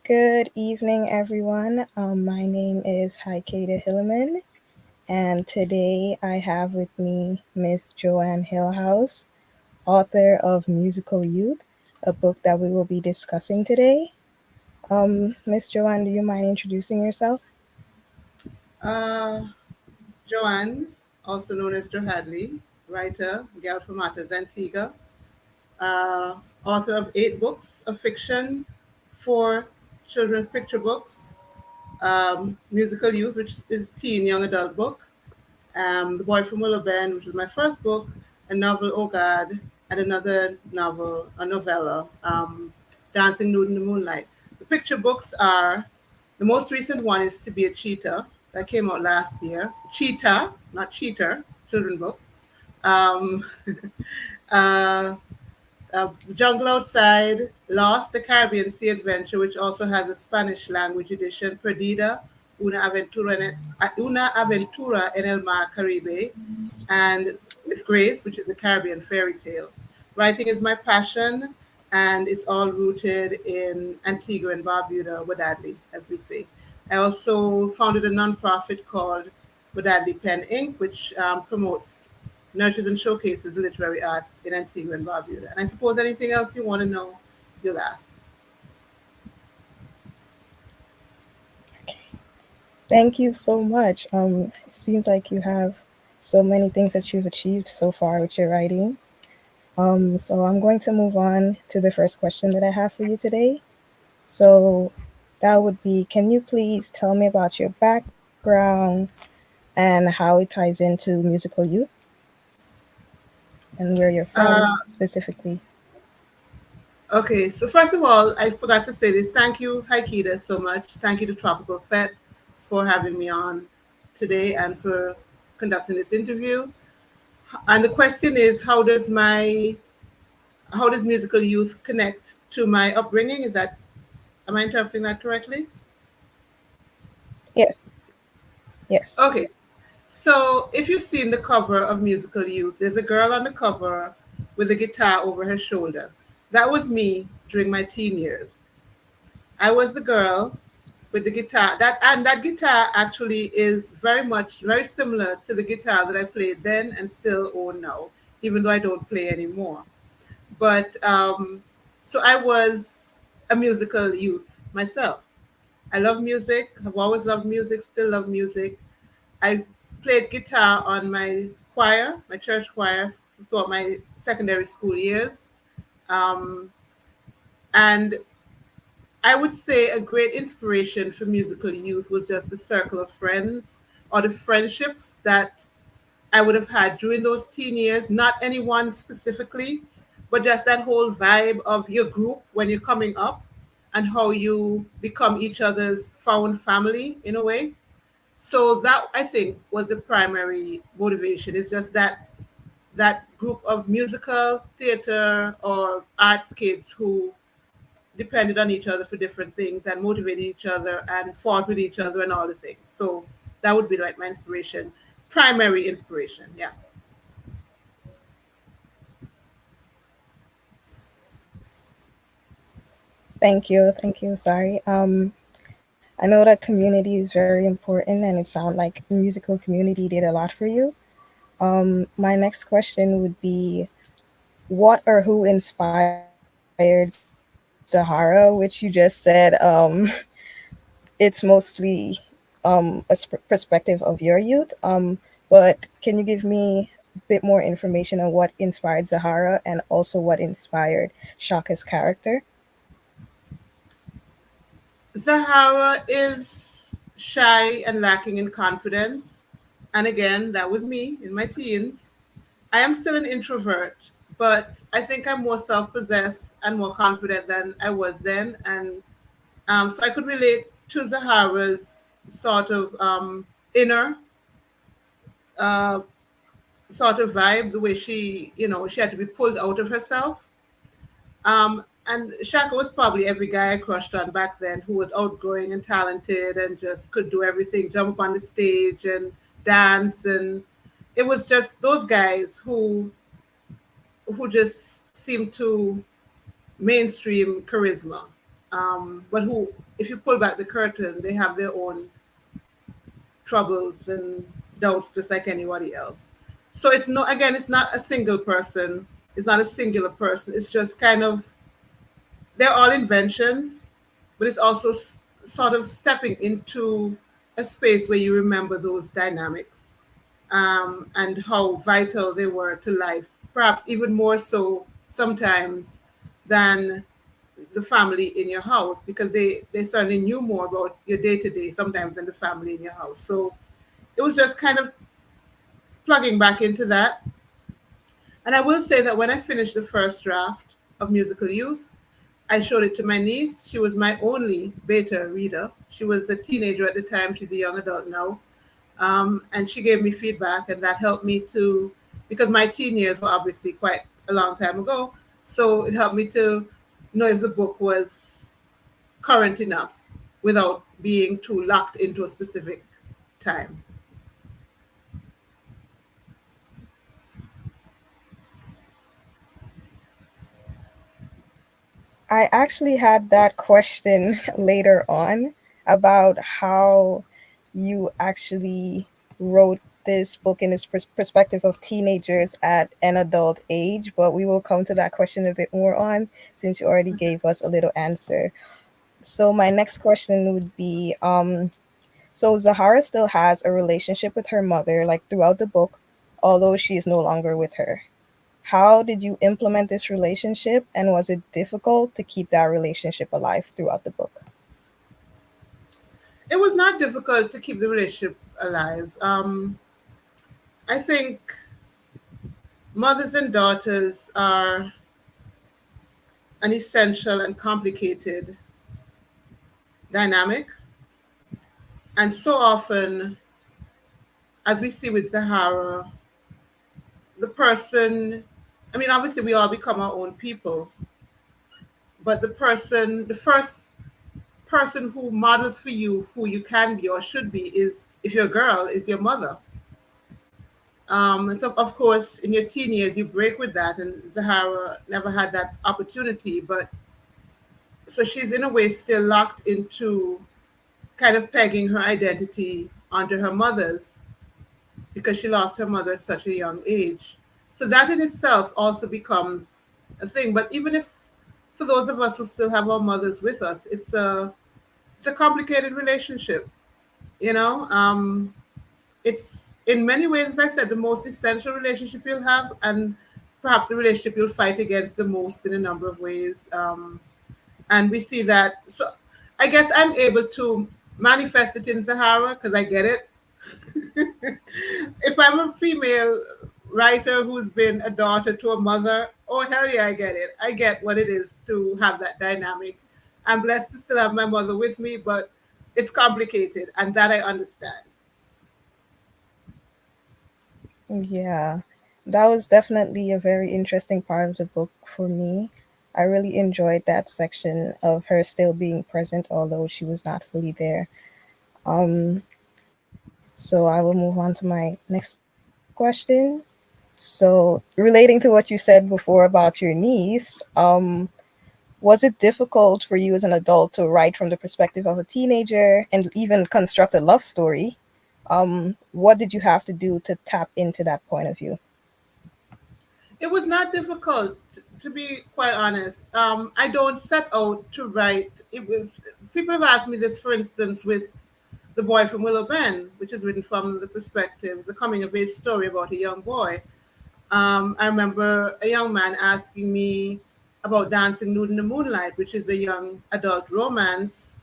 Good evening, everyone. My name is Haikeda Hilliman, and today I have with me Miss Joanne Hillhouse, author of Musical Youth, a book that we will be discussing today. Miss Joanne, do you mind introducing yourself? Uh, Joanne, also known as Jhohadli, writer, gal from Antigua, uh, author of 8 books of fiction, 4 children's picture books, Musical Youth, which is teen young adult book, The Boy from Willow Bend, which is my first book, a novel, Oh God, and another novel, a novella, Dancing Nude in the Moonlight. The picture books are, the most recent one is To Be a Cheetah, that came out last year. Cheetah, not Cheater, children book. Um, uh, Jungle Outside, Lost, the Caribbean Sea Adventure, which also has a Spanish language edition, Perdida, Una Aventura en el Mar Caribe, and With Grace, which is a Caribbean fairy tale. Writing is my passion, and it's all rooted in Antigua and Barbuda, Wadadli, as we say. I also founded a nonprofit called Wadadli Pen Inc., which promotes, nurtures, and showcases literary arts in Antigua and Barbuda. And I suppose anything else you want to know, you'll ask. Thank you so much. It seems like you have so many things that you've achieved so far with your writing. So I'm going to move on to the first question that I have for you today. So that would be, can you please tell me about your background and how it ties into musical youth and where you're from Uh, specifically? okay, so first of all, I forgot to say this. Thank you, Haikeda, so much. Thank you to Tropicalfete for having me on today and for conducting this interview. And the question is, how does musical youth connect to my upbringing? Is that, am I interpreting that correctly? Yes, yes. Okay. So if you've seen the cover of Musical Youth, there's a girl on the cover with a guitar over her shoulder. That was me during my teen years. I was the girl with the guitar. That guitar actually is very similar to the guitar that I played then and still own now, even though I don't play anymore. But so I was a musical youth myself. I love music. I've always loved music. Still love music. I played guitar on my choir, my church choir, throughout my secondary school years. Um, and I would say a great inspiration for musical youth was just the circle of friends or the friendships that I would have had during those teen years. Not anyone specifically, but just that whole vibe of your group when you're coming up and how you become each other's found family in a way. So that I think was the primary motivation. It's just that group of musical theater or arts kids who depended on each other for different things and motivated each other and fought with each other and all the things. So that would be like my inspiration, primary inspiration. Yeah. Thank you. Sorry. I know that community is very important, and it sounds like musical community did a lot for you. My next question would be, what or who inspired Sahara, which you just said, it's mostly perspective of your youth. But can you give me a bit more information on what inspired Zahara and also what inspired Shaka's character? Zahara is shy and lacking in confidence. And again, that was me in my teens. I am still an introvert, but I think I'm more self possessed and more confident than I was then. And so I could relate to Zahara's sort of inner uh, sort of vibe, the way she had to be pulled out of herself. And Shaka was probably every guy I crushed on back then who was outgoing and talented and just could do everything, jump up on the stage and dance. And it was just those guys who just seemed to mainstream charisma. but who, if you pull back the curtain, they have their own troubles and doubts just like anybody else. So it's no, again, it's not a single person. It's not a singular person. It's just kind of, they're all inventions, but it's also sort of stepping into a space where you remember those dynamics, and how vital they were to life, perhaps even more so sometimes than the family in your house, because they certainly knew more about your day to day sometimes than the family in your house. So it was just kind of plugging back into that. And I will say that when I finished the first draft of Musical Youth, I showed it to my niece. She was my only beta reader. She was a teenager at the time. She's a young adult now. And she gave me feedback, and that helped me to, because my teen years were obviously quite a long time ago. So it helped me to know if the book was current enough without being too locked into a specific time. I actually had that question later on about how you actually wrote this book in this perspective of teenagers at an adult age, but we will come to that question a bit more on since you already gave us a little answer. So my next question would be so Zahara still has a relationship with her mother like throughout the book, although she is no longer with her. How did you implement this relationship, and was it difficult to keep that relationship alive throughout the book? It was not difficult to keep the relationship alive. I think mothers and daughters are an essential and complicated dynamic. And so often, as we see with Zahara, the person, I mean, obviously, we all become our own people, but the first person who models for you who you can be or should be is, if you're a girl, is your mother. And so, of course, in your teen years, you break with that, and Zahara never had that opportunity. But so she's in a way still locked into kind of pegging her identity onto her mother's, because she lost her mother at such a young age. So that in itself also becomes a thing. But even if, for those of us who still have our mothers with us, it's a complicated relationship. You know, it's in many ways, as I said, the most essential relationship you'll have, and perhaps the relationship you'll fight against the most in a number of ways. And we see that. So I guess I'm able to manifest it in Zahara because I get it. If I'm a female writer who's been a daughter to a mother, oh hell yeah, I get it. I get what it is to have that dynamic. I'm blessed to still have my mother with me, but it's complicated, and that I understand. Yeah, that was definitely a very interesting part of the book for me. I really enjoyed that section of her still being present, although she was not fully there. So I will move on to my next question. So, relating to what you said before about your niece, was it difficult for you as an adult to write from the perspective of a teenager and even construct a love story? What did you have to do to tap into that point of view? It was not difficult, to be quite honest. I don't set out to write. It was, people have asked me this, for instance, with The Boy from Willow Bend, which is written from the perspective, it's a coming of age story about a young boy. I remember a young man asking me about Dancing Nude in the Moonlight, which is a young adult romance,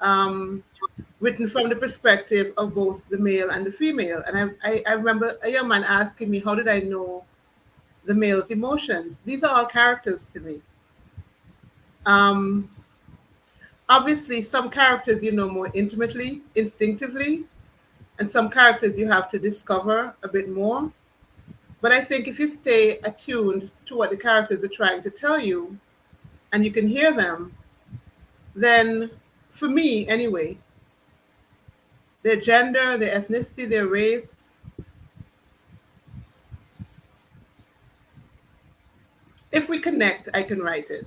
um, written from the perspective of both the male and the female. And I remember a young man asking me, how did I know the male's emotions? These are all characters to me. Um, Obviously, some characters you know more intimately, instinctively, and some characters you have to discover a bit more. But I think if you stay attuned to what the characters are trying to tell you and you can hear them, then for me anyway, their gender, their ethnicity, their race, if we connect, I can write it.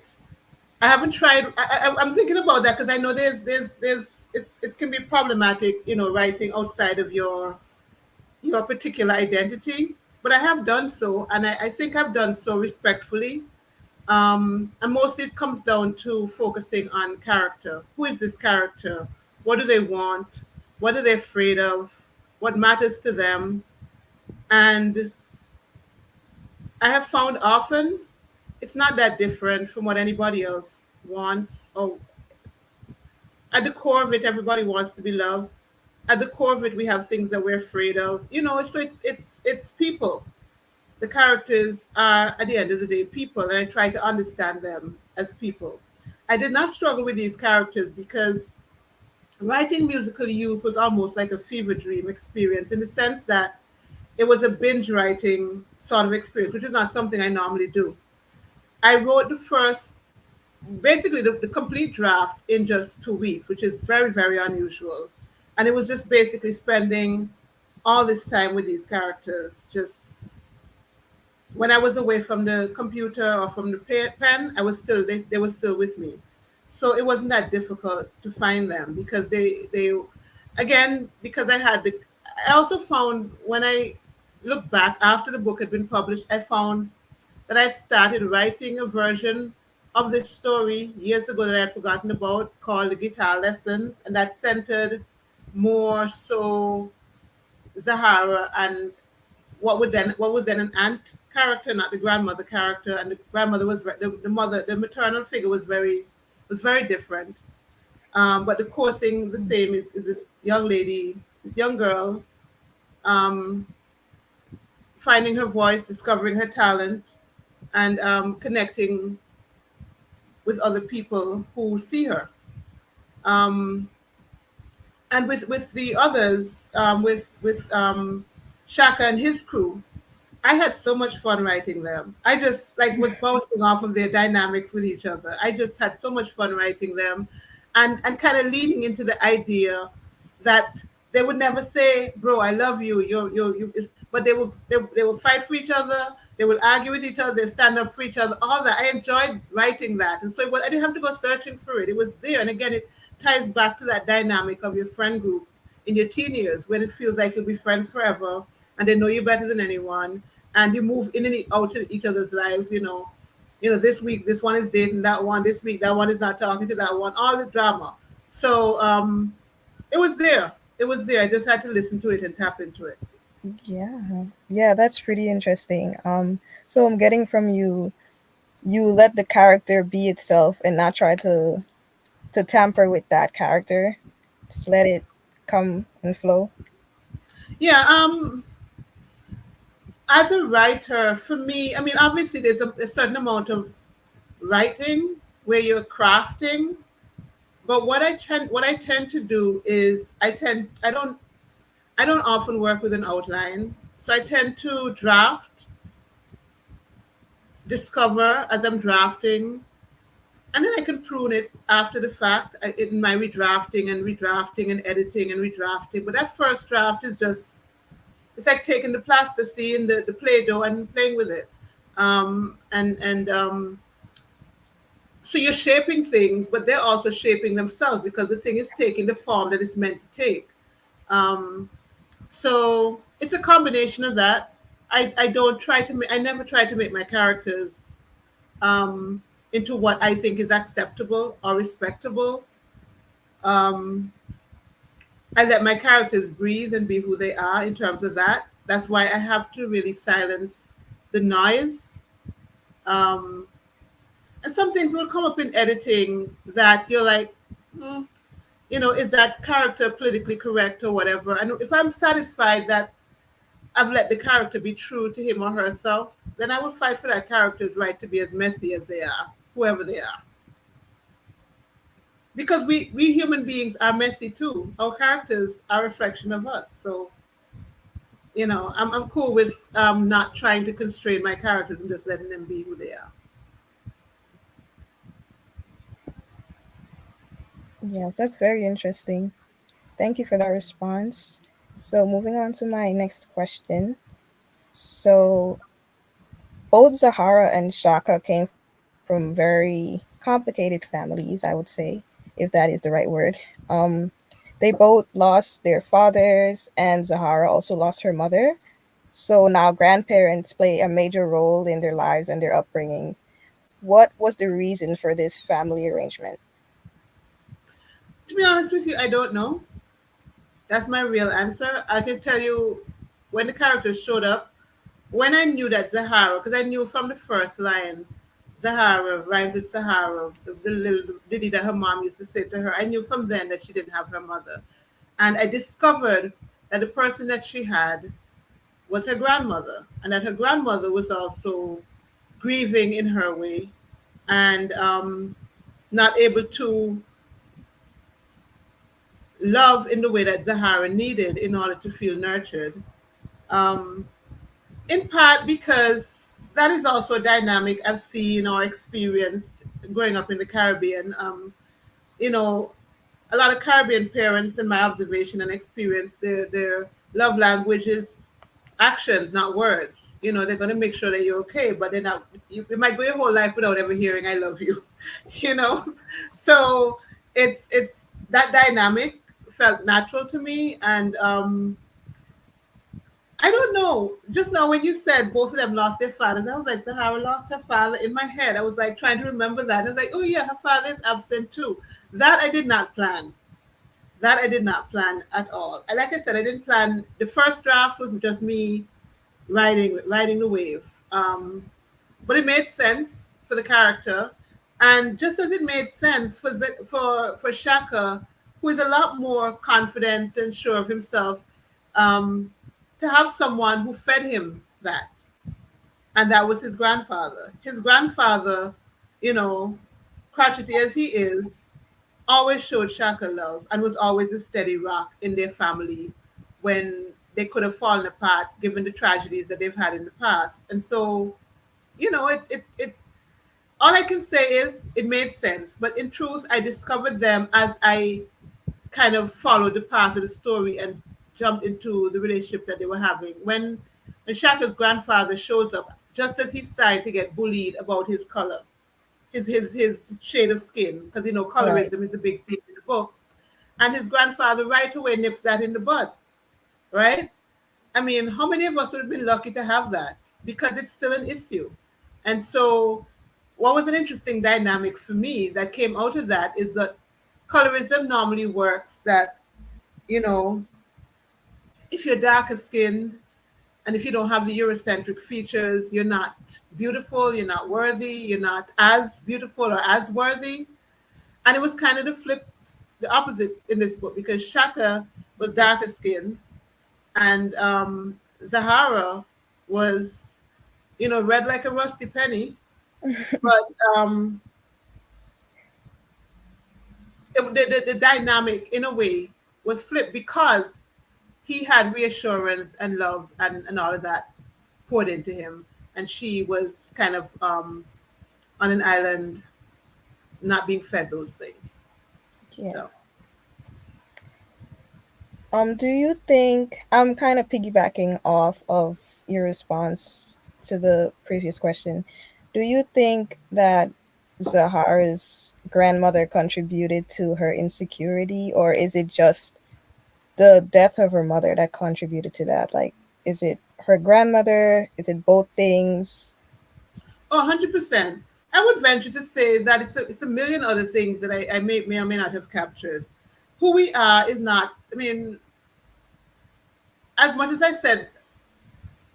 I haven't tried. I'm thinking about that because I know it can be problematic, writing outside of your particular identity. But I have done so, and I think I've done so respectfully. And mostly it comes down to focusing on character. Who is this character? What do they want? What are they afraid of? What matters to them? And I have found often it's not that different from what anybody else wants. Or at the core of it, everybody wants to be loved. At the core of it, we have things that we're afraid of. So it's people. The characters are at the end of the day people, and I try to understand them as people. I did not struggle with these characters because writing musical youth was almost like a fever dream experience in the sense that it was a binge writing sort of experience, which is not something I normally do. I wrote basically the complete draft in just 2 weeks, which is very, very unusual. And it was just basically spending all this time with these characters, just when I was away from the computer or from the pen, they were still with me. So it wasn't that difficult to find them because they again because I also found when I look back after the book had been published, I found that I'd started writing a version of this story years ago that I had forgotten about called the Guitar Lessons, and that centered more so Zahara and what was then an aunt character, not the grandmother character, and the grandmother was the mother, the maternal figure was very different. But the core thing the same is this young lady, this young girl, um, finding her voice, discovering her talent, and connecting with other people who see her. Um, and with the others, with Shaka and his crew, I had so much fun writing them. I just like was bouncing off of their dynamics with each other. I just had so much fun writing them, and kind of leaning into the idea that they would never say, "Bro, I love you." But they will fight for each other. They will argue with each other. They stand up for each other. All that I enjoyed writing that, and so I didn't have to go searching for it. It was there, and again, it ties back to that dynamic of your friend group in your teen years when it feels like you'll be friends forever and they know you better than anyone and you move in and out of each other's lives. This week this one is dating that one, this week that one is not talking to that one, all the drama. So it was there. It was there. I just had to listen to it and tap into it. Yeah. Yeah, that's pretty interesting. So I'm getting from you, you let the character be itself and not try to tamper with that character. Just let it come and flow. Yeah. As a writer, for me, I mean, obviously there's a certain amount of writing where you're crafting, but what I tend to do is I don't often work with an outline. So I tend to draft, discover as I'm drafting, and then I can prune it after the fact in my redrafting and editing and redrafting. But that first draft is just, it's like taking the plasticine, the Play Doh, and playing with it. And so you're shaping things, but they're also shaping themselves because the thing is taking the form that it's meant to take. Um, So it's a combination of that. I don't try to I never try to make my characters um, into what I think is acceptable or respectable. Um, I let my characters breathe and be who they are in terms of that. That's why I have to really silence the noise. Um, and some things will come up in editing that you're like, hmm, is that character politically correct or whatever? And if I'm satisfied that I've let the character be true to him or herself, then I will fight for that character's right to be as messy as they are, whoever they are. Because we human beings are messy too. Our characters are a reflection of us. So, I'm cool with not trying to constrain my characters and just letting them be who they are. Yes, that's very interesting. Thank you for that response. So moving on to my next question. So both Zahara and Shaka came from very complicated families, I would say, if that is the right word. Um, they both lost their fathers, and Zahara also lost her mother. So now grandparents play a major role in their lives and their upbringings. What was the reason for this family arrangement? To be honest with you, I don't know. That's my real answer. I can tell you when the characters showed up, when I knew that Zahara, because I knew from the first line, Zahara rhymes with Sahara, the little ditty that her mom used to say to her. I knew from then that she didn't have her mother. And I discovered that the person that she had was her grandmother, and that her grandmother was also grieving in her way and not able to love in the way that Zahara needed in order to feel nurtured. Um, in part because that is also a dynamic I've seen or experienced growing up in the Caribbean. You know, a lot of Caribbean parents, in my observation and experience, their love language is actions, not words. You know, they're going to make sure that you're okay, but they're not. You might go your whole life without ever hearing "I love you," you know. So it's that dynamic felt natural to me, and I don't know. Just now, when you said both of them lost their fathers, I was like, Sahara lost her father in my head. I was like trying to remember that. I was like, oh yeah, her father is absent too. That I did not plan. That I did not plan at all. And like I said, I didn't plan. The first draft was just me riding the wave. But it made sense for the character, and just as it made sense for Shaka, who is a lot more confident and sure of himself, um, to have someone who fed him that, and that was his grandfather. His grandfather, you know, crotchety as he is, always showed Shaka love and was always a steady rock in their family when they could have fallen apart given the tragedies that they've had in the past. And so, you know, it all I can say is it made sense. But in truth, I discovered them as I kind of followed the path of the story and jumped into the relationships that they were having. When Shaka's grandfather shows up, just as he's starting to get bullied about his color, his shade of skin, because you know Right. colorism is a big thing in the book, and his grandfather right away nips that in the bud, right? I mean, how many of us would have been lucky to have that? Because it's still an issue. And so, what was an interesting dynamic for me that came out of that is that colorism normally works that, you know, if you're darker skinned and if you don't have the Eurocentric features, you're not beautiful, you're not worthy, you're not as beautiful or as worthy. And it was kind of the opposites in this book because Shaka was darker skinned and Zahara was, you know, red like a rusty penny. But the dynamic, in a way, was flipped because he had reassurance and love and all of that poured into him, and she was kind of on an island, not being fed those things. Yeah. So, Do you think I'm kind of piggybacking off of your response to the previous question? Do you think that Zahara's grandmother contributed to her insecurity, or is it just the death of her mother that contributed to that? Like, is it her grandmother? Is it both things? oh, 100%. I would venture to say that it's a million other things that I may or may not have captured. Who we are is not, I mean, as much as I said,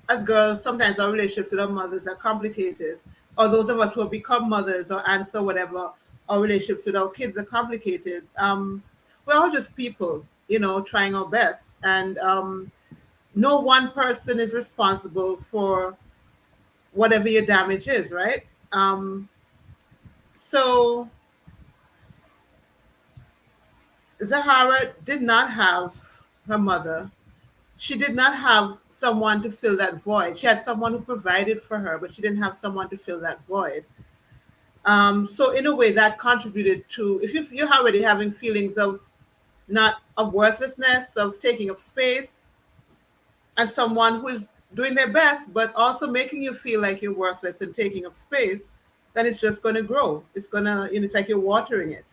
as girls, sometimes our relationships with our mothers are complicated, or those of us who have become mothers or aunts or whatever, our relationships with our kids are complicated. We're all just people, you know, trying our best. And no one person is responsible for whatever your damage is, right? Um, so Zahara did not have her mother. She did not have someone to fill that void. She had someone who provided for her, but she didn't have someone to fill that void. So in a way, that contributed to if you're already having feelings of not of worthlessness, of taking up space, and someone who is doing their best, but also making you feel like you're worthless and taking up space. then it's just going to grow. It's going to, you know, it's like you're watering it.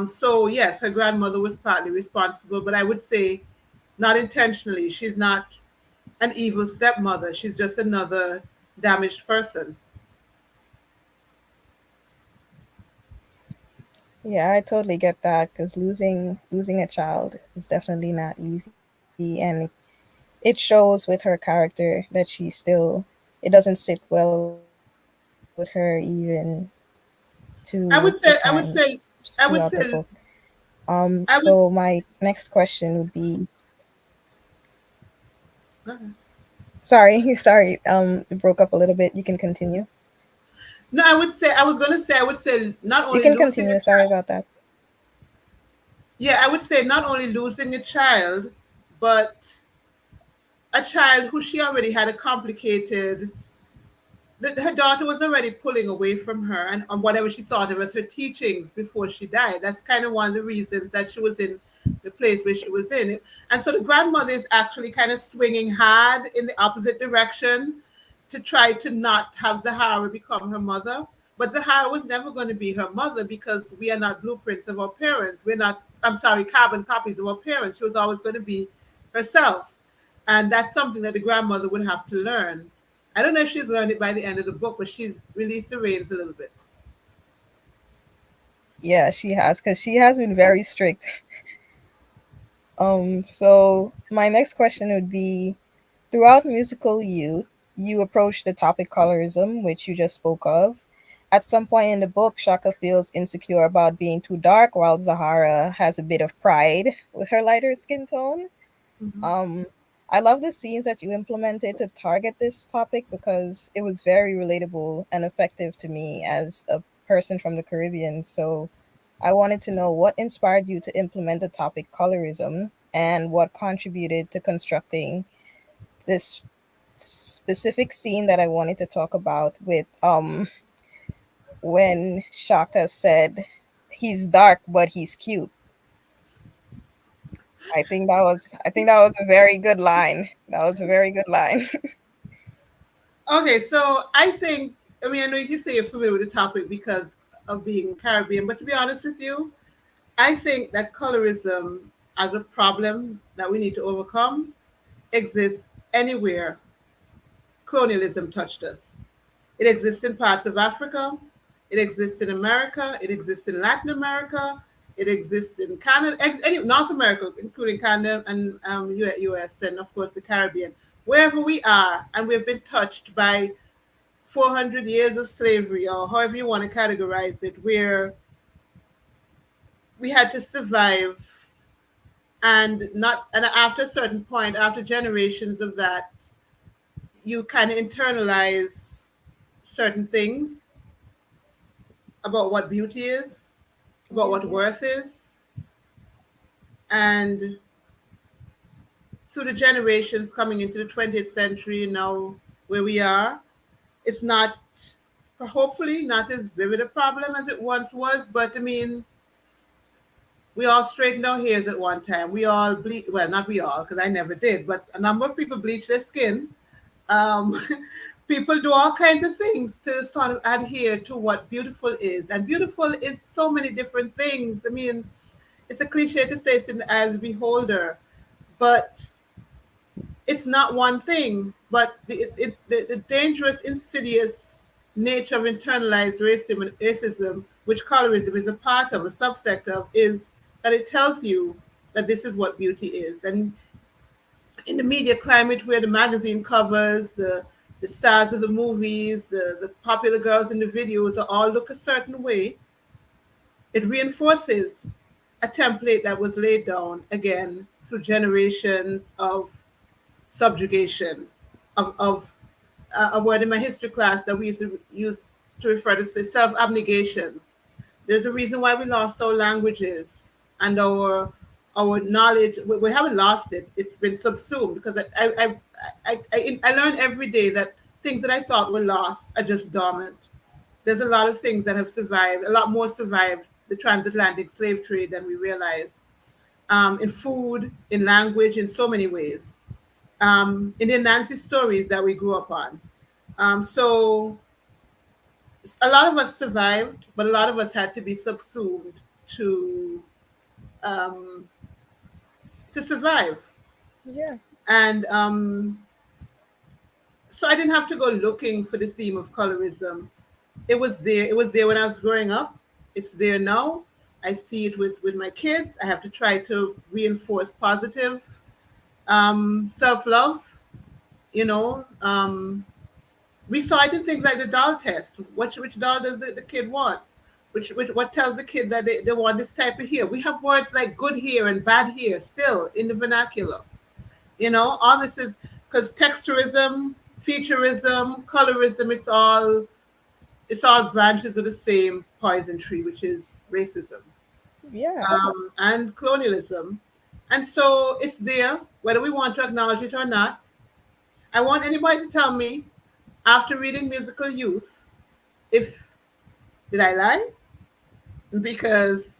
So yes, her grandmother was partly responsible, but I would say not intentionally. She's not an evil stepmother. She's just another damaged person. Yeah, I totally get that because losing a child is definitely not easy, and it shows with her character that she still it doesn't sit well with her even to the time I would say, I would throughout the say, book. I would say, So I would. my next question would be Go ahead. sorry, it broke up a little bit. You can continue. No, I would say, I was going to say, I would say not You only can losing a continue. Sorry child. about that. Yeah, I would say not only losing a child, but a child who she already had a complicated, that her daughter was already pulling away from her and on whatever she thought it was her teachings before she died. That's kind of one of the reasons that she was in the place where she was in. And so the grandmother is actually kind of swinging hard in the opposite direction to try to not have Zahara become her mother. But Zahara was never going to be her mother because we are not blueprints of our parents. We're not, I'm sorry, carbon copies of our parents. She was always going to be herself. And that's something that the grandmother would have to learn. I don't know if she's learned it by the end of the book, but she's released the reins a little bit. Yeah, she has because she has been very strict. So my next question would be throughout musical youth, you approach the topic colorism, which you just spoke of. At some point in the book, Shaka feels insecure about being too dark, while Zahara has a bit of pride with her lighter skin tone. Mm-hmm. Um, I love the scenes that you implemented to target this topic because it was very relatable and effective to me as a person from the Caribbean. So I wanted to know what inspired you to implement the topic colorism and what contributed to constructing this specific scene that I wanted to talk about with when Shaka said he's dark but he's cute. I think that was a very good line. That was a very good line. Okay, so I think, I mean, I know you say you're familiar with the topic because of being Caribbean, but to be honest with you, I think that colorism as a problem that we need to overcome exists anywhere colonialism touched us. It exists in parts of Africa. It exists in America. It exists in Latin America. It exists in Canada, North America, including Canada and US, and of course the Caribbean. Wherever we are, and we've been touched by 400 years of slavery, or however you want to categorize it, where we had to survive, and not, and after a certain point, after generations of that, you kind of internalize certain things about what beauty is, about Yeah, what worth is, and through the generations coming into the 20th century now where we are, it's not, hopefully not as vivid a problem as it once was, but I mean, we all straightened our hairs at one time. We all bleach, well, not we all, because I never did, but a number of people bleach their skin. Um, People do all kinds of things to sort of adhere to what beautiful is. And beautiful is so many different things. I mean, it's a cliche to say it's in the eye of the beholder, but it's not one thing. But the dangerous, insidious nature of internalized racism, which colorism is a part of, a subsect of, is that it tells you that this is what beauty is. And in the media climate where the magazine covers, the stars of the movies, the popular girls in the videos are all look a certain way, it reinforces a template that was laid down again through generations of subjugation, of a word in my history class that we used to use to refer to self-abnegation. There's a reason why we lost our languages and our knowledge. We haven't lost it. It's been subsumed because I learn every day that things that I thought were lost are just dormant. There's a lot of things that have survived, a lot more survived the transatlantic slave trade than we realize, in food, in language, in so many ways, in the Nancy stories that we grew up on. So A lot of us survived, but a lot of us had to be subsumed to um, to survive. Yeah. And so I didn't have to go looking for the theme of colorism. It was there. It was there when I was growing up. It's there now. I see it with my kids. I have to try to reinforce positive self love. You know, we saw it in things like the doll test. Which doll does the kid want? Which what tells the kid that they want this type of hair? We have words like good hair and bad hair still in the vernacular. You know, all this is because texturism, featureism, colorism, it's all branches of the same poison tree, which is racism Yeah. and colonialism. And so it's there, whether we want to acknowledge it or not. I want anybody to tell me after reading Musical Youth if did I lie? Because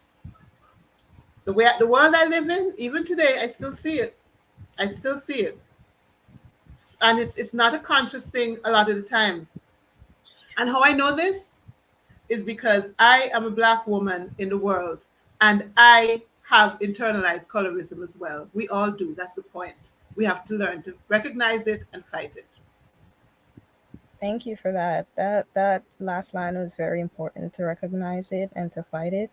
the world I live in, even today, I still see it. I still see it, and it's not a conscious thing a lot of the times. And how I know this is because I am a black woman in the world, and I have internalized colorism as well. We all do. That's the point. We have to learn to recognize it and fight it. Thank you for that. That last line was very important, to recognize it and to fight it.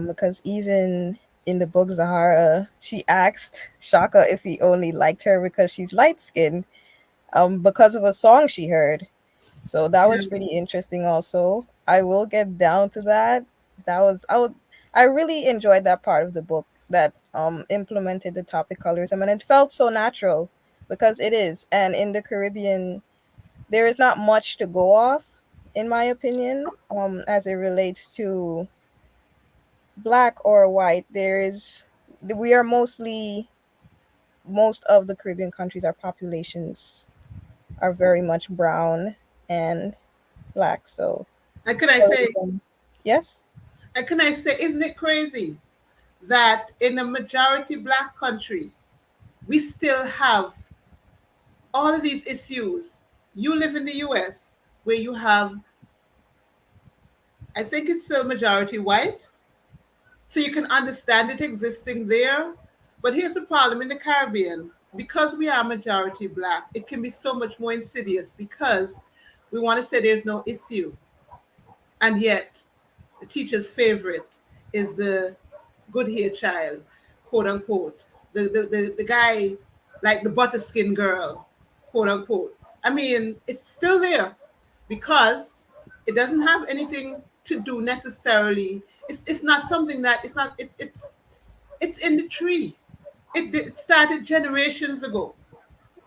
Because even in the book Zahara, she asked Shaka if he only liked her because she's light skinned, because of a song she heard. So that Yeah. was pretty interesting also. I will get down to that. That was I really enjoyed that part of the book that implemented the topic colorism, and it felt so natural because it is. And in the Caribbean there is not much to go off, in my opinion, as it relates to black or white. We are mostly, most of the Caribbean countries, our populations are very much brown and black. So And can I say, colorism, yes, isn't it crazy that in a majority black country, we still have all of these issues. You live in the US where you have, I think it's still majority white, so you can understand it existing there. But here's the problem in the Caribbean, because we are majority black, it can be so much more insidious because we want to say there's no issue. And yet, the teacher's favorite is the good hair child, quote unquote. The guy, like the butter skin girl, quote unquote. I mean, it's still there because it doesn't have anything to do necessarily. It's not something that it's in the tree. It started generations ago.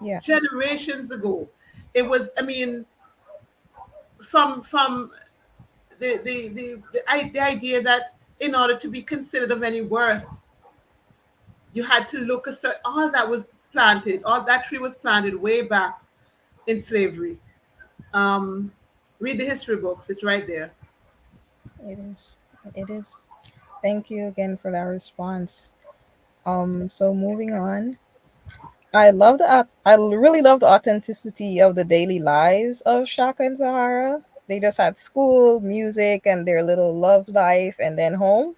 yeah, Generations ago. It was, I mean, from the idea that in order to be considered of any worth, you had to look a certain, all that was planted, all that tree was planted way back in slavery. Um, Read the history books; it's right there. it is. It is. Thank you again for that response. So moving on. I really love the authenticity of the daily lives of Shaka and Zahara. They just had school, music, and their little love life, and then home.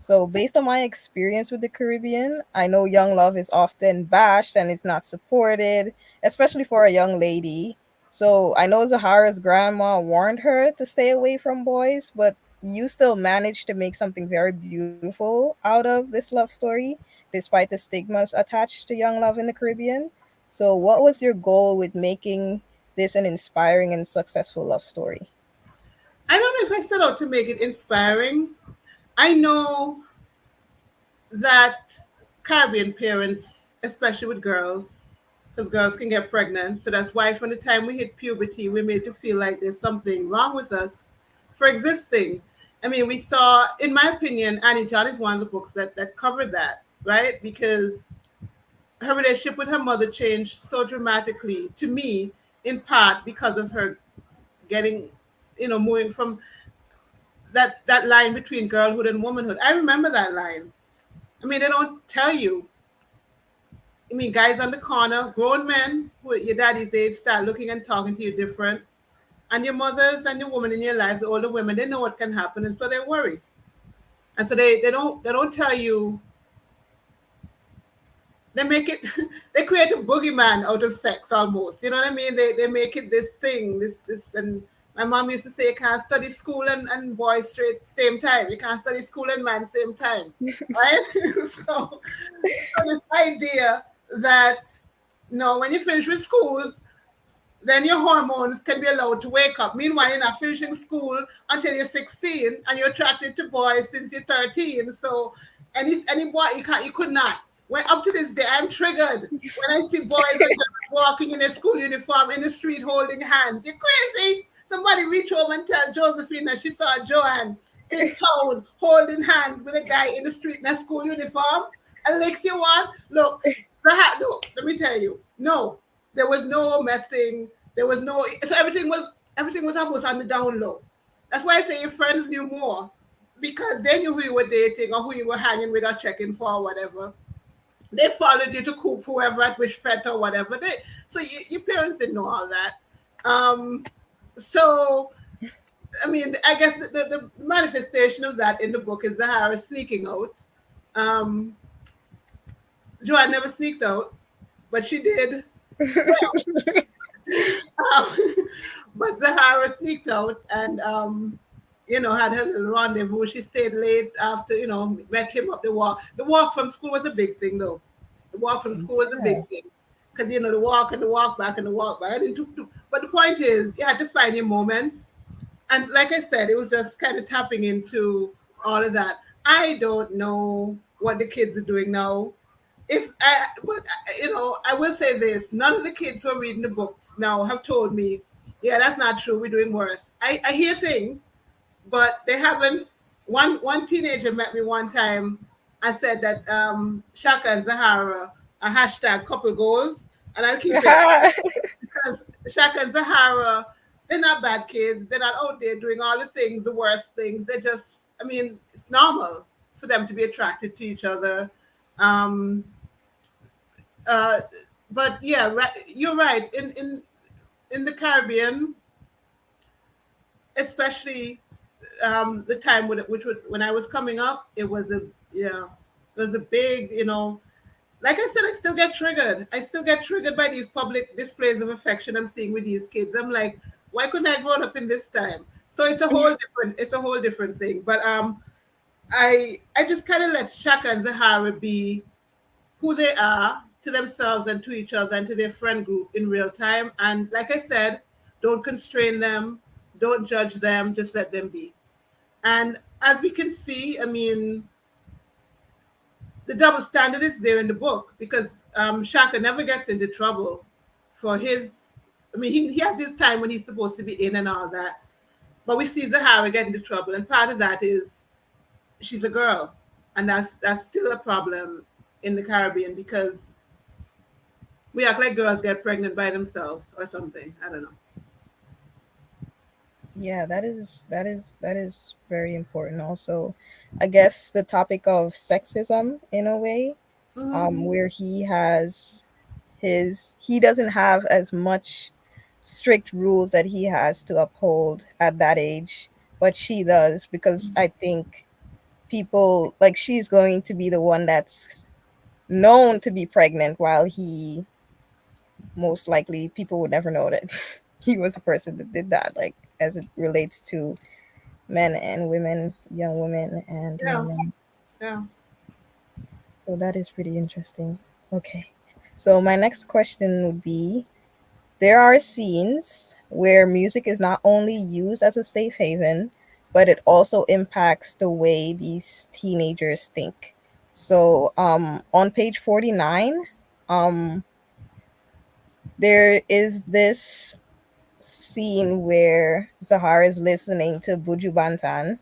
So, based on my experience with the Caribbean, I know young love is often bashed and is not supported, especially for a young lady. So, I know Zahara's grandma warned her to stay away from boys, but you still managed to make something very beautiful out of this love story, despite the stigmas attached to young love in the Caribbean. So, what was your goal with making this an inspiring and successful love story? I don't know if I set out to make it inspiring. I know that Caribbean parents, especially with girls, because girls can get pregnant. So that's why from the time we hit puberty, we're made to feel like there's something wrong with us for existing. I mean, we saw, in my opinion, Annie John is one of the books that covered that, right? Because her relationship with her mother changed so dramatically to me, in part because of her getting, moving from that line between girlhood and womanhood. I remember that line. I mean, they don't tell you. I mean, guys on the corner, grown men who at your daddy's age start looking and talking to you different. And your mothers and the women in your life, the older women, they know what can happen, and so they worry. And so they don't tell you. They make it they create a boogeyman out of sex almost. You know what I mean? They make it this thing, this and my mom used to say you can't study school and boys straight same time. You can't study school and man same time. Right? So this idea that no, when you finish with school, then your hormones can be allowed to wake up. Meanwhile, you're not finishing school until you're 16 and you're attracted to boys since you're 13. So any boy you could not. When up to this day, I'm triggered when I see boys and girls walking in a school uniform in the street holding hands. You're crazy. Somebody reach home and tell Josephine that she saw Joanne in town holding hands with a guy in the street in a school uniform. And Alex, you want? Look, no, let me tell you. No, there was no messing. There was no. So everything was almost on the down low. That's why I say your friends knew more because they knew who you were dating or who you were hanging with or checking for or whatever. They followed you to coop whoever at which fete or whatever. So your parents didn't know all that. So I mean, I guess the manifestation of that in the book is Zahara sneaking out. Um, Joanne never sneaked out, but she did. Um, but Zahara sneaked out and had her little rendezvous. She stayed late after, met him up the walk. The walk from school was a big thing though. The walk from school was a Yeah. big thing. Because the walk and the walk back and the walk back. But the point is you had to find your moments. And like I said, it was just kind of tapping into all of that. I don't know what the kids are doing now. I will say this: none of the kids who are reading the books now have told me, "Yeah, that's not true. We're doing worse." I hear things, but they haven't. One teenager met me one time and said that Shaka and Zahara are hashtag couple goals, and I'll keep it because Shaka and Zahara, they're not bad kids. They're not out there doing all the things, the worst things. They're just, I mean, it's normal for them to be attracted to each other. Um, uh, but yeah, you're right. In the Caribbean, especially the time when I was coming up, it was a big, like I said, I still get triggered. I still get triggered by these public displays of affection I'm seeing with these kids. I'm like, why couldn't I grown up in this time? So it's a whole different thing. But I just kind of let Shaka and Zahara be who they are to themselves and to each other and to their friend group in real time. And like I said, don't constrain them, don't judge them, just let them be. And as we can see, I mean, the double standard is there in the book because Shaka never gets into trouble for his. I mean, he has his time when he's supposed to be in and all that. But we see Zahara get into trouble, and part of that is she's a girl, and that's still a problem in the Caribbean because we act like girls get pregnant by themselves or something. I don't know. Yeah, that is very important also. I guess the topic of sexism in a way, Mm-hmm. where he doesn't have as much strict rules that he has to uphold at that age, but she does because I think people like she's going to be the one that's known to be pregnant while he most likely people would never know that he was a person that did that, like as it relates to men and women, young women and young Yeah, men. yeah. So that is pretty interesting. Okay. So my next question would be, there are scenes where music is not only used as a safe haven, but it also impacts the way these teenagers think. So on page 49, um, there is this scene where Zahar is listening to Buju Bantan,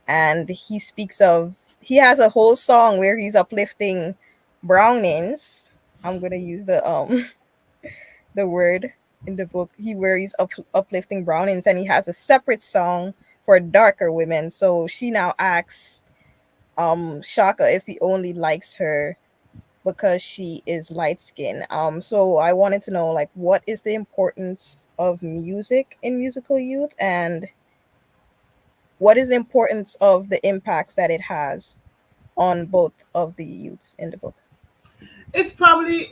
and he has a whole song where he's uplifting brownings. I'm gonna use the word in the book. Where he's uplifting brownings, and he has a separate song for darker women. So she now asks Shaka if he only likes her because she is light skinned. So I wanted to know, like, what is the importance of music in musical youth, and what is the importance of the impacts that it has on both of the youths in the book? It's probably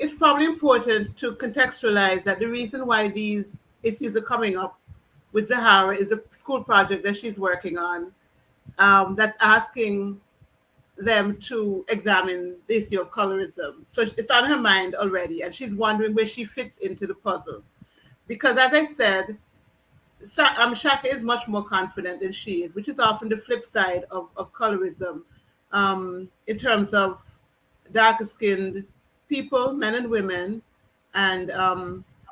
important to contextualize that the reason why these issues are coming up with Zahara is a school project that she's working on, that's asking them to examine the issue of colorism. So it's on her mind already, and she's wondering where she fits into the puzzle. Because, as I said, Shaka is much more confident than she is, which is often the flip side of colorism, in terms of darker skinned people, men and women, and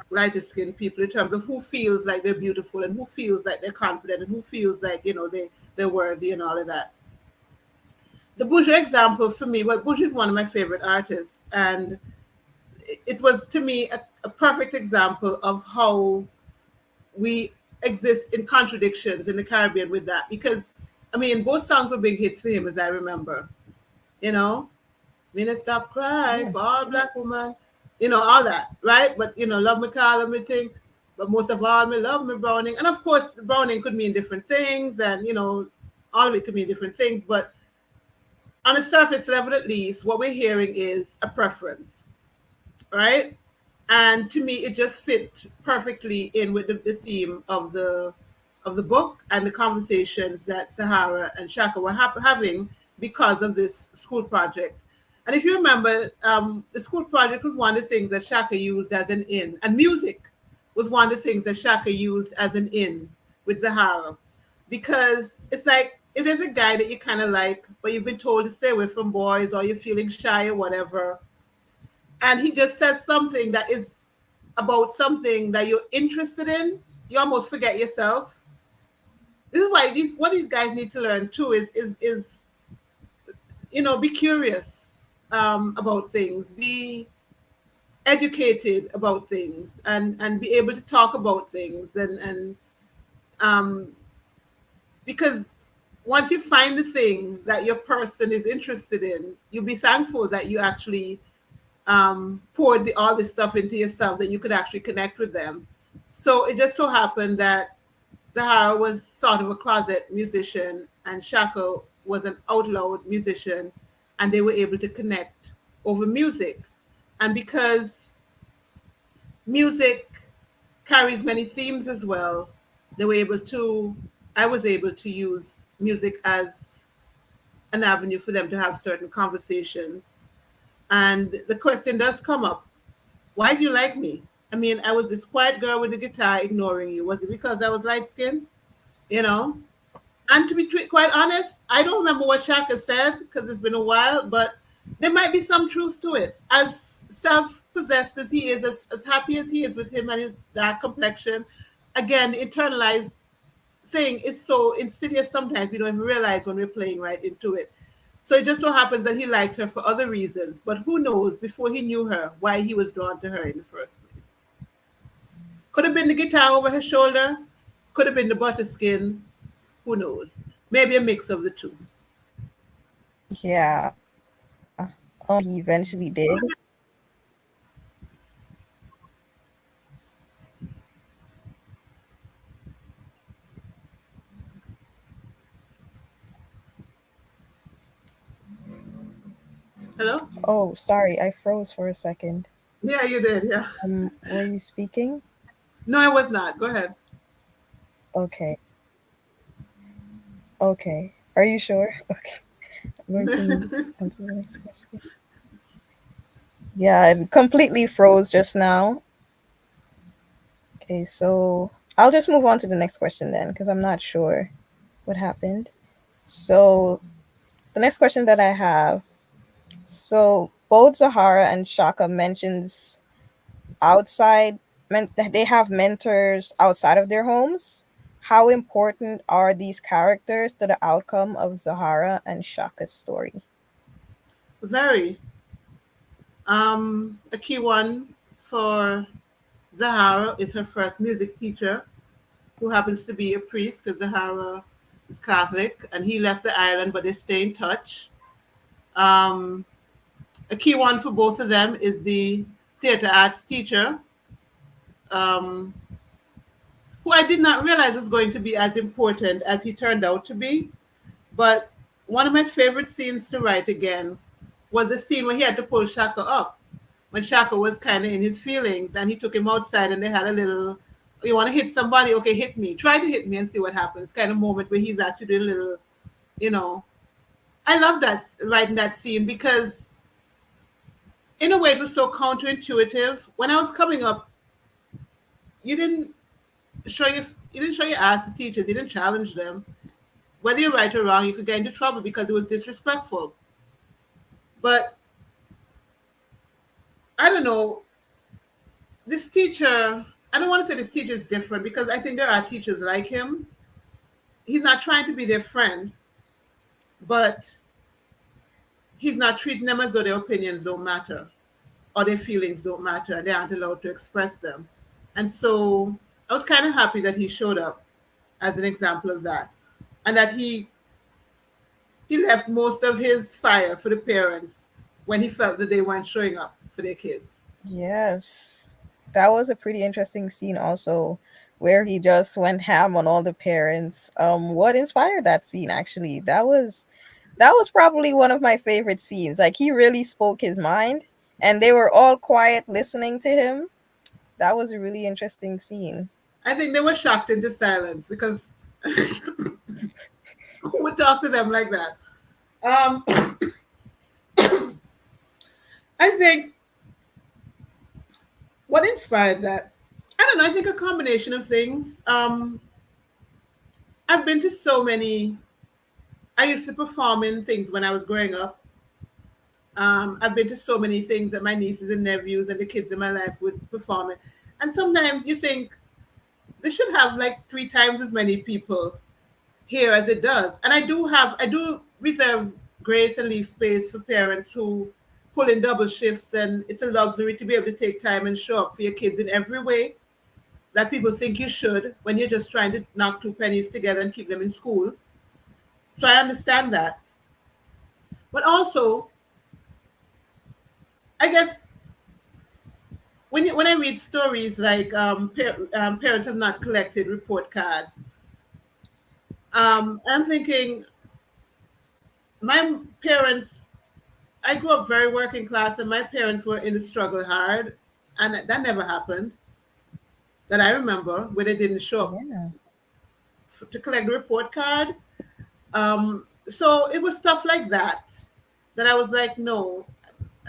lighter skinned people, in terms of who feels like they're beautiful and who feels like they're confident and who feels like, they're worthy and all of that. The Buju example for me, well, Buju is one of my favorite artists, and it was to me a perfect example of how we exist in contradictions in the Caribbean with that. Because, I mean, both songs were big hits for him, as I remember. You know, "Me Not Stop Cry Yeah. for All Black Woman," all that, right? But, "Love Me Call Me Thing," but most of all, "Me Love Me Browning." And of course, Browning could mean different things, and, all of it could mean different things. But on a surface level, at least, what we're hearing is a preference, right? And to me, it just fit perfectly in with the theme of the book and the conversations that Sahara and Shaka were having because of this school project. And if you remember, the school project was one of the things that Shaka used as an in, and music was one of the things that Shaka used as an in with Zahara, because it's like, if there's a guy that you kind of like, but you've been told to stay away from boys, or you're feeling shy or whatever, and he just says something that is about something that you're interested in, you almost forget yourself. This is why what these guys need to learn too is be curious, about things, be educated about things, and be able to talk about things, and um, because once you find the thing that your person is interested in, you'll be thankful that you actually poured all this stuff into yourself, that you could actually connect with them. So it just so happened that Zahara was sort of a closet musician, and Shaka was an out loud musician, and they were able to connect over music. And because music carries many themes as well, they were able to, I was able to use music as an avenue for them to have certain conversations. And the question does come up, why do you like me? I mean, I was this quiet girl with the guitar ignoring you. Was it because I was light skinned? You know? And to be quite honest, I don't remember what Shaka said because it's been a while, but there might be some truth to it. As self possessed as he is, as happy as he is with him and his dark complexion, again, the internalized thing is so insidious sometimes we don't even realize when we're playing right into it. So it just so happens that he liked her for other reasons, but who knows before he knew her why he was drawn to her in the first place. Could have been the guitar over her shoulder, could have been the butter skin, who knows? Maybe a mix of the two. Yeah. He eventually did. Hello? Oh, sorry, I froze for a second. Yeah, you did. Yeah. Were you speaking? No, I was not. Go ahead. Okay. Okay. Are you sure? Okay. I'm going to move on to the next question. Yeah, it completely froze just now. Okay, so I'll just move on to the next question then, because I'm not sure what happened. So the next question that I have, so both Zahara and Shaka mentions outside, they have mentors outside of their homes. How important are these characters to the outcome of Zahara and Shaka's story? Very. A key one for Zahara is her first music teacher, who happens to be a priest because Zahara is Catholic, and he left the island, but they stay in touch. Um, A key one for both of them is the theater arts teacher, um, who I did not realize was going to be as important as he turned out to be. But one of my favorite scenes to write again was the scene where he had to pull Shaka up when Shaka was kind of in his feelings, and he took him outside and they had a little, you want to hit somebody? Okay, hit me. Try to hit me and see what happens. Kind of moment where he's actually doing a little, you know. I love that, writing that scene, because in a way it was so counterintuitive. When I was coming up, you didn't show your you didn't show your ass to teachers. You didn't challenge them. Whether you're right or wrong, you could get into trouble because it was disrespectful. But I don't know, this teacher, I don't want to say this teacher is different, because I think there are teachers like him. He's not trying to be their friend, but he's not treating them as though their opinions don't matter or their feelings don't matter and they aren't allowed to express them. And so I was kind of happy that he showed up as an example of that, and that he left most of his fire for the parents when he felt that they weren't showing up for their kids. Yes. That was a pretty interesting scene also, where he just went ham on all the parents. What inspired that scene actually? That was probably one of my favorite scenes. Like he really spoke his mind and they were all quiet listening to him. That was a really interesting scene. I think they were shocked into silence, because who would talk to them like that? Um, I think what inspired that, I don't know, I think a combination of things. I've been to so many, I used to perform in things when I was growing up. I've been to so many things that my nieces and nephews and the kids in my life would perform in. And sometimes you think they should have like three times as many people here as it does. And I do reserve grace and leave space for parents who pull in double shifts, and it's a luxury to be able to take time and show up for your kids in every way that people think you should when you're just trying to knock two pennies together and keep them in school. So I understand that. But also, I guess when I read stories like parents have not collected report cards, I'm thinking my parents. I grew up very working class, and my parents were in the struggle hard, and that never happened that I remember, where they didn't show up Yeah. to collect the report card. So it was stuff like that that I was like, no.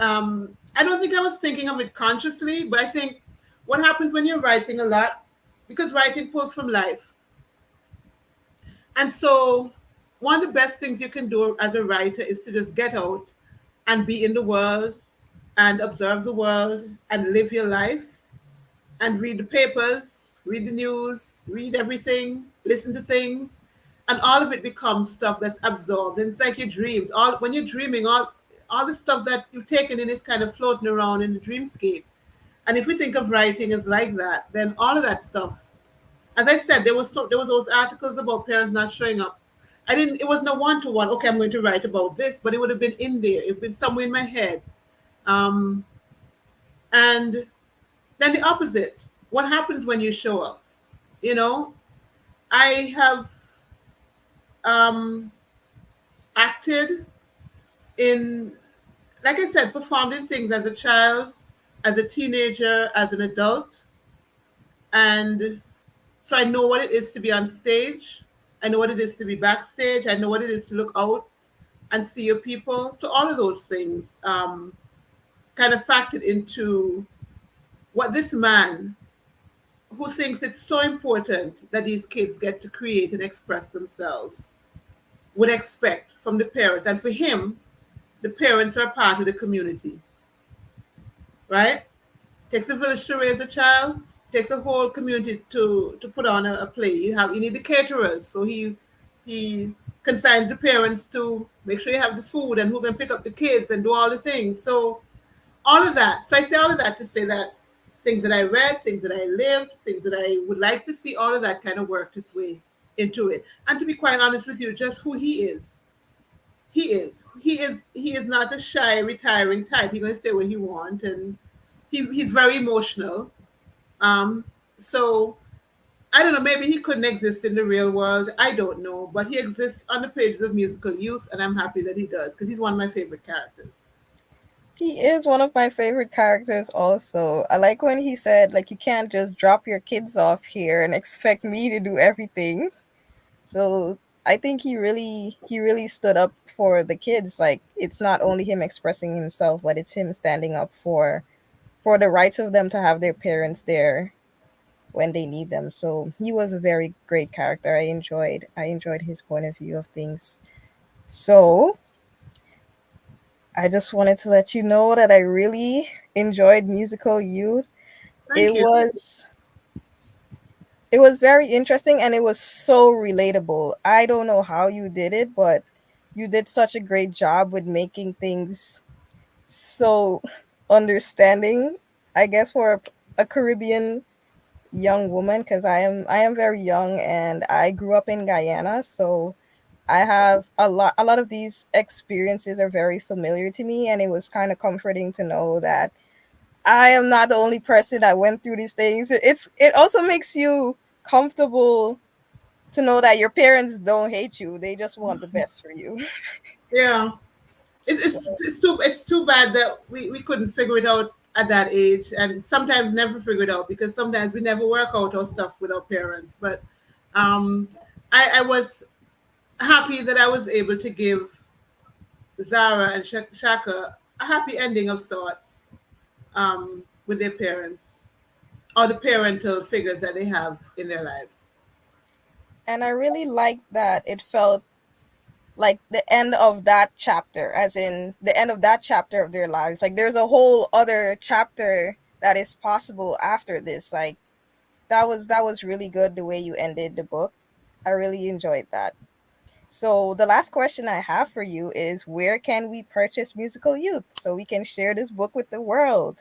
I don't think I was thinking of it consciously, but I think what happens when you're writing a lot, because writing pulls from life. And so one of the best things you can do as a writer is to just get out and be in the world and observe the world and live your life and read the papers, read the news, read everything, listen to things, and all of it becomes stuff that's absorbed. And it's like your dreams. All when you're dreaming, all the stuff that you've taken in is kind of floating around in the dreamscape. And if we think of writing as like that, then all of that stuff. As I said, there was those articles about parents not showing up. I didn't. It wasn't a one to one. Okay, I'm going to write about this, but it would have been in there. It would have been somewhere in my head. Um, and then the opposite. What happens when you show up? You know, I have um, acted in, like I said, performed in things as a child, as a teenager, as an adult. And so I know what it is to be on stage. I know what it is to be backstage. I know what it is to look out and see your people. So all of those things kind of factored into what this man, who thinks it's so important that these kids get to create and express themselves, would expect from the parents. And for him, the parents are part of the community, right? Takes a village to raise a child, takes a whole community to put on a play. You need the caterers, so he consigns the parents to make sure you have the food and who can pick up the kids and do all the things. So all of that. So I say all of that to say that things that I read, things that I lived, things that I would like to see, all of that kind of worked its way into it. And to be quite honest with you, just who he is. He is not a shy, retiring type. He's gonna say what he wants, and he's very emotional. Um, so I don't know. Maybe he couldn't exist in the real world. I don't know, but he exists on the pages of Musical Youth, and I'm happy that he does because he's one of my favorite characters. He is one of my favorite characters also. I like when he said, like, you can't just drop your kids off here and expect me to do everything. So I think he really stood up for the kids. Like, it's not only him expressing himself, but it's him standing up for the rights of them to have their parents there when they need them. So he was a very great character. I enjoyed his point of view of things. So I just wanted to let you know that I really enjoyed Musical Youth. It Thank you. was it was very interesting and it was so relatable. I don't know how you did it, but you did such a great job with making things so understanding, I guess, for a Caribbean young woman, because I am very young and I grew up in Guyana, so I have a lot of these experiences are very familiar to me, and it was kind of comforting to know that I am not the only person that went through these things. It also makes you comfortable to know that your parents don't hate you. They just want the best for you. Yeah, it's, So, it's, it's too it's too bad that we couldn't figure it out at that age, and sometimes never figure it out because sometimes we never work out our stuff with our parents. But um, I was happy that I was able to give Zara and Shaka a happy ending of sorts with their parents or the parental figures that they have in their lives. and I really liked that it felt like the end of that chapter, as in the end of that chapter of their lives. Like there's a whole other chapter that is possible after this. Like that was really good the way you ended the book. I really enjoyed that. So the last question I have for you is, where can we purchase Musical Youth so we can share this book with the world?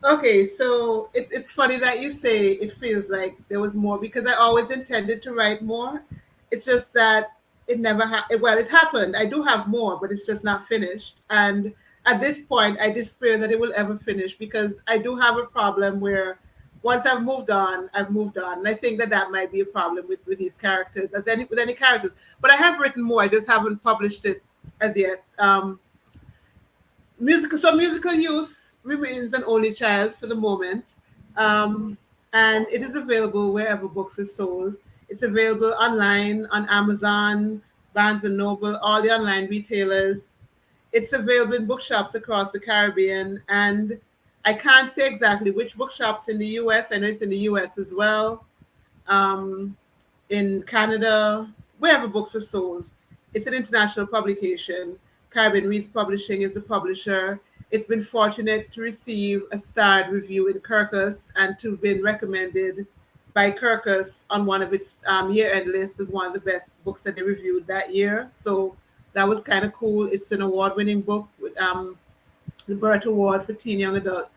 Okay, so it's funny that you say it feels like there was more because I always intended to write more. It's just that it never well, it happened. I do have more, but it's just not finished. And at this point, I despair that it will ever finish because I do have a problem where once I've moved on, I've moved on. And I think that that might be a problem with these characters, as any with any characters. But I have written more. I just haven't published it as yet. Musical Youth remains an only child for the moment, um, and it is available wherever books are sold. It's available online on Amazon, Barnes and Noble, all the online retailers. It's available in bookshops across the Caribbean, and I can't say exactly which bookshops in the U.S. I know it's in the U.S. as well, um, in Canada, wherever books are sold. It's an international publication. Caribbean Reads Publishing is the publisher. It's been fortunate to receive a starred review in Kirkus and to have been recommended by Kirkus on one of its year-end lists as one of the best books that they reviewed that year. So that was kind of cool. It's an award-winning book with the Burt Award for Teen Young Adult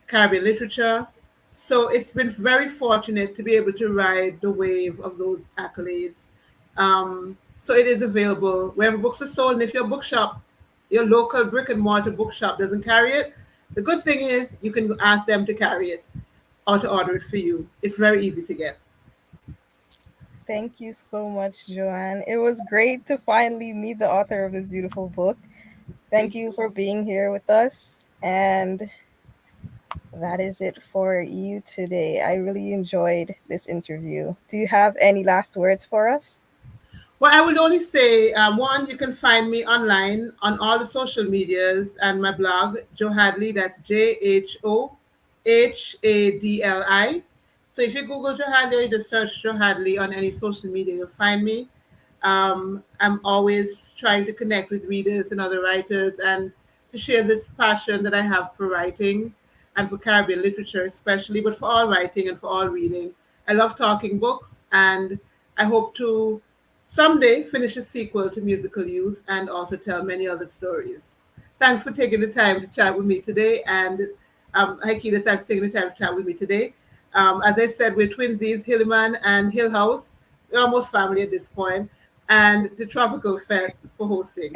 Caribbean literature. So it's been very fortunate to be able to ride the wave of those accolades. So it is available wherever books are sold. And if your bookshop, your local brick and mortar bookshop doesn't carry it, the good thing is you can ask them to carry it or to order it for you. It's very easy to get. Thank you so much, Joanne. It was great to finally meet the author of this beautiful book. Thank Thank you you. for being here with us. And that is it for you today. I really enjoyed this interview. Do you have any last words for us? Well, I would only say one, you can find me online on all the social medias and my blog, Jhohadli, that's Jhohadli. So if you Google Jhohadli, you just search Jhohadli on any social media, you'll find me. I'm always trying to connect with readers and other writers and to share this passion that I have for writing and for Caribbean literature, especially, but for all writing and for all reading. I love talking books, and I hope to someday finish a sequel to Musical Youth and also tell many other stories. Thanks for taking the time to chat with me today. And Haikeda, thanks for taking the time to chat with me today. As I said, we're twinsies, Hilliman and Hillhouse. We're almost family at this point. and the Tropical Fete for hosting.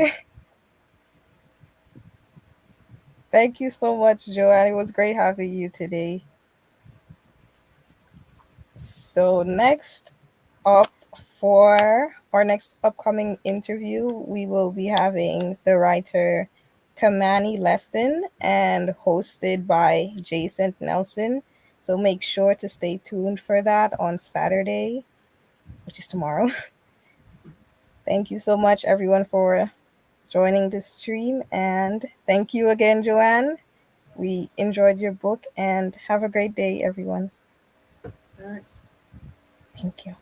Thank you so much, Joanne. It was great having you today. So, next up for our next upcoming interview, we will be having the writer Kamani Leston and hosted by Jason Nelson. So, make sure to stay tuned for that on Saturday, which is tomorrow. Thank you so much, everyone, for joining this stream. And thank you again, Joanne. We enjoyed your book and have a great day, everyone. All right. Thank you.